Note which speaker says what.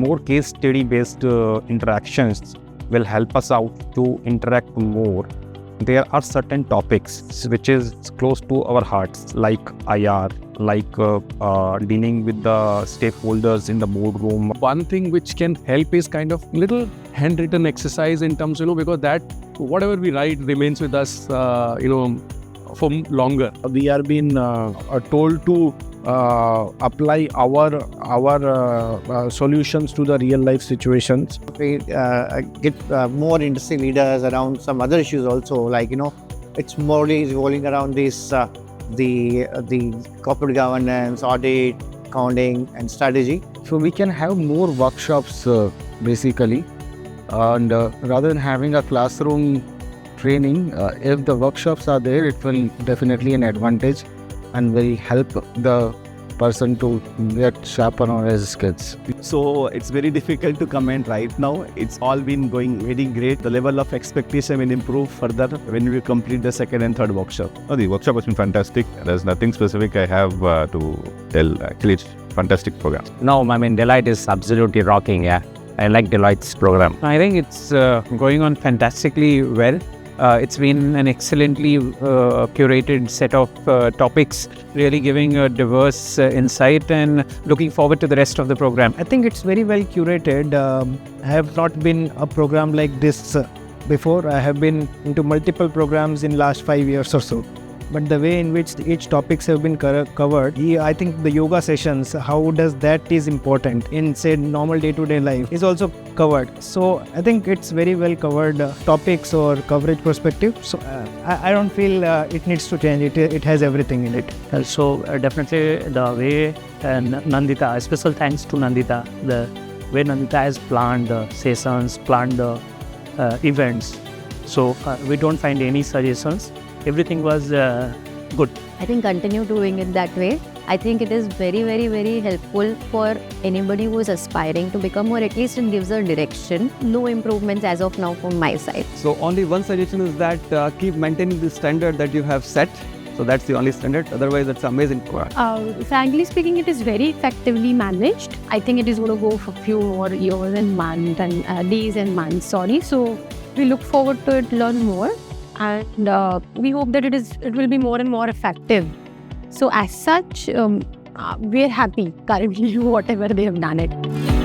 Speaker 1: more case study based interactions will help us out to interact more. There are certain topics which is close to our hearts, like IR, like dealing with the stakeholders in the boardroom.
Speaker 2: One thing which can help is kind of little handwritten exercise in terms, because that whatever we write remains with us, for longer.
Speaker 3: We are being told to apply our solutions to the real life situations.
Speaker 4: We get more industry leaders around some other issues also, like it's more revolving around this the corporate governance, audit, accounting, and strategy.
Speaker 5: So we can have more workshops basically, and rather than having a classroom training, if the workshops are there, it will definitely an advantage and will help the person to get sharper on his skills.
Speaker 6: So it's very difficult to comment right now. It's all been going very great. The level of expectation will improve further when we complete the second and third workshop.
Speaker 7: Oh, the workshop has been fantastic. There's nothing specific I have to tell. Actually, it's a fantastic program.
Speaker 8: No, Deloitte is absolutely rocking. Yeah, I like Deloitte's program.
Speaker 1: I think it's going on fantastically well. It's been an excellently curated set of topics, really giving a diverse insight, and looking forward to the rest of the program.
Speaker 9: I think it's very well curated. I have not been a program like this before. I have been into multiple programs in last 5 years or so. But the way in which each topics have been covered, I think the yoga sessions, how does that is important in say normal day-to-day life is also covered. So I think it's very well covered topics or coverage perspective. So I don't feel it needs to change. It has everything in it.
Speaker 10: So definitely the way Nandita, special thanks to Nandita, the way Nandita has planned the sessions, planned the events. So we don't find any suggestions. Everything was good.
Speaker 11: I think continue doing it that way. I think it is very, very, very helpful for anybody who is aspiring to become, or at least it gives a direction. No improvements as of now from my side.
Speaker 12: So only one suggestion is that keep maintaining the standard that you have set. So that's the only standard. Otherwise, it's amazing.
Speaker 13: Frankly speaking, it is very effectively managed. I think it is going to go for a few more years and months and days and months. So we look forward to it, learn more. And we hope that it will be more and more effective. So as such, we're happy currently whatever they have done it.